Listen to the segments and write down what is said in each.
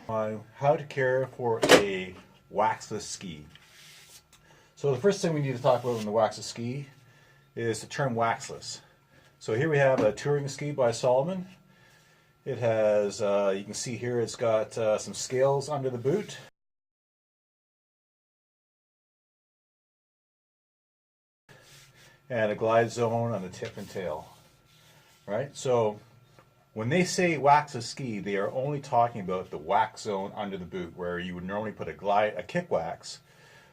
How to care for a waxless ski. So the first thing we need to talk about in the waxless ski is the term waxless. So here we have a touring ski by Salomon. It has, you can see here, it's got some scales under the boot. And a glide zone on the tip and tail. Right? So when they say waxless ski, they are only talking about the wax zone under the boot, where you would normally put a kick wax,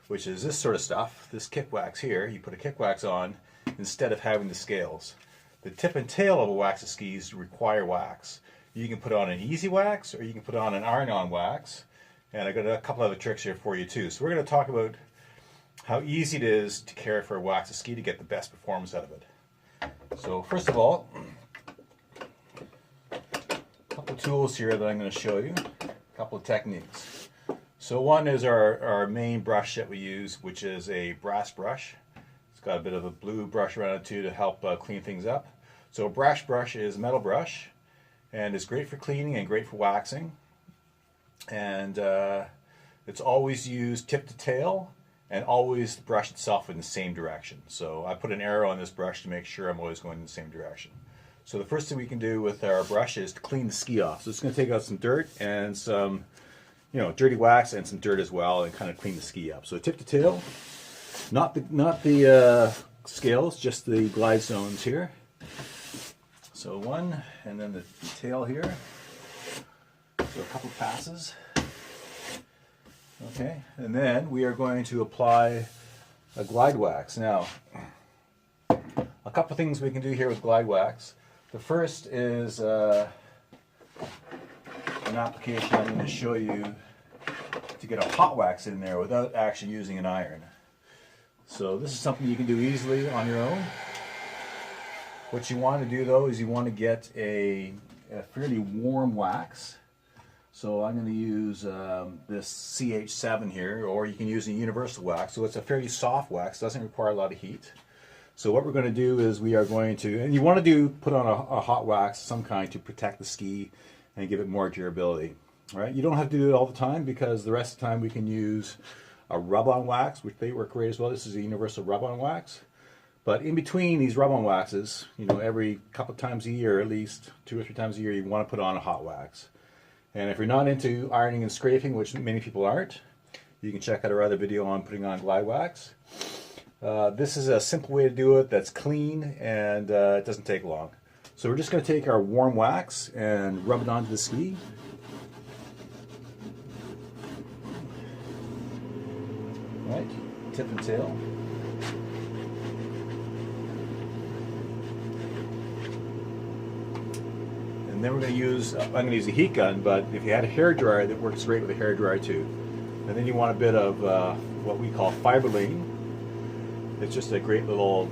which is this sort of stuff, this kick wax here. You put a kick wax on instead of having the scales. The tip and tail of a waxless skis require wax. You can put on an easy wax, or you can put on an iron-on wax. And I got a couple other tricks here for you too. So we're going to talk about how easy it is to care for a waxless ski to get the best performance out of it. So first of all, a couple of tools here that I'm going to show you, a couple of techniques. So one is our main brush that we use, which is a brass brush. It's got a bit of a blue brush around it too to help clean things up. So a brass brush is a metal brush, and it's great for cleaning and great for waxing. And it's always used tip to tail, and always the brush itself in the same direction. So I put an arrow on this brush to make sure I'm always going in the same direction. So the first thing we can do with our brush is to clean the ski off. So it's going to take out some dirt and some, dirty wax and some dirt as well, and kind of clean the ski up. So tip to tail, not the scales, just the glide zones here. So one, and then the tail here. So a couple passes. Okay, and then we are going to apply a glide wax. Now, a couple things we can do here with glide wax. The first is an application I'm going to show you to get a hot wax in there without actually using an iron. So this is something you can do easily on your own. What you want to do though is you want to get a fairly warm wax. So I'm going to use this CH7 here, or you can use a universal wax. So it's a fairly soft wax, doesn't require a lot of heat. So what we're going to do is we are going to, and you want to put on a hot wax of some kind to protect the ski and give it more durability. All right? You don't have to do it all the time, because the rest of the time we can use a rub-on wax, which they work great as well. This is a universal rub-on wax. But in between these rub-on waxes, every couple of times a year, at least 2 or 3 times a year, you want to put on a hot wax. And if you're not into ironing and scraping, which many people aren't, you can check out our other video on putting on glide wax. This is a simple way to do it that's clean, and it doesn't take long. So we're just going to take our warm wax and rub it onto the ski. Right, tip and tail. And then we're going to use, I'm going to use a heat gun, but if you had a hairdryer, that works great with a hairdryer too. And then you want a bit of what we call fiberline. It's just a great little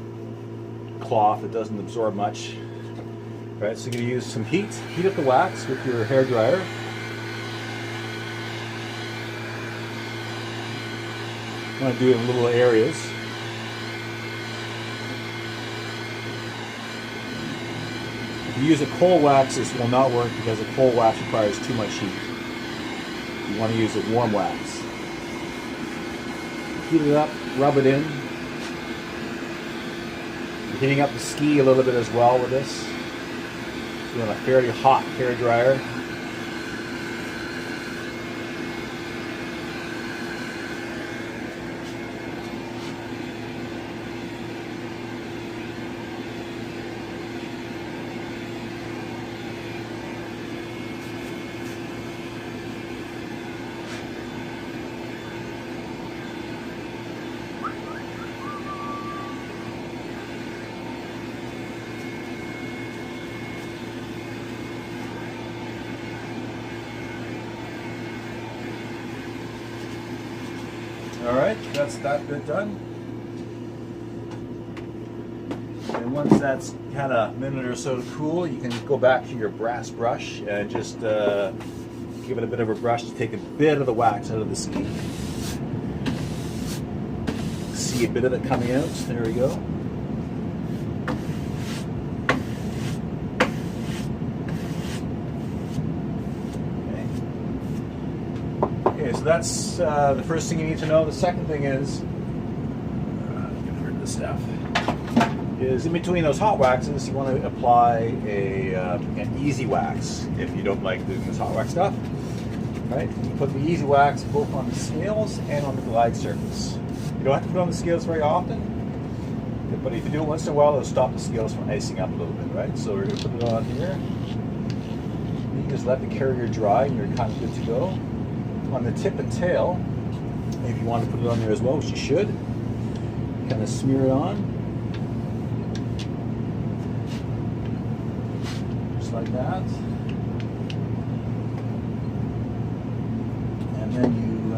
cloth that doesn't absorb much. Right, so you're going to use some heat up the wax with your hairdryer. You want to do it in little areas. If you use a coal wax, this will not work, because a coal wax requires too much heat. You want to use a warm wax. Heat it up, rub it in. You're heating up the ski a little bit as well with this. You want a fairly hot hair dryer. Alright, that's that bit done. And once that's had a minute or so to cool, you can go back to your brass brush and just give it a bit of a brush to take a bit of the wax out of the ski. See a bit of it coming out. There we go. Okay, so that's the first thing you need to know. The second thing is, get rid of this stuff, is in between those hot waxes, you want to apply an easy wax if you don't like doing this hot wax stuff. Right? You put the easy wax both on the scales and on the glide surface. You don't have to put it on the scales very often, but if you do it once in a while, it'll stop the scales from icing up a little bit, right? So we're going to put it on here. You can just let the carrier dry and you're kind of good to go. On the tip and tail, if you want to put it on there as well, which you should, kind of smear it on. Just like that. And then you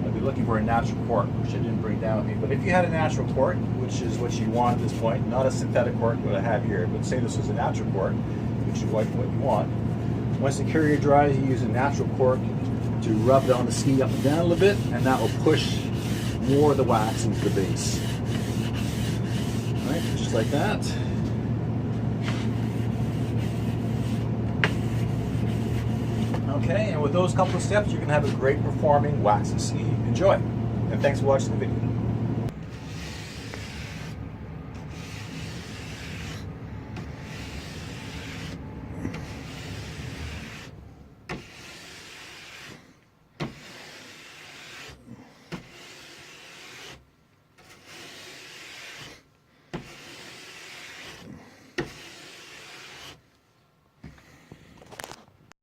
I'll be looking for a natural cork, which I didn't bring down with me. But if you had a natural cork, which is what you want at this point, not a synthetic cork what I have here, but say this was a natural cork, which is what you want. Once the carrier dries, you use a natural cork to rub it on the ski up and down a little bit, and that will push more of the wax into the base. All right, just like that. Okay, and with those couple of steps, you can have a great performing waxless ski. Enjoy, and thanks for watching the video.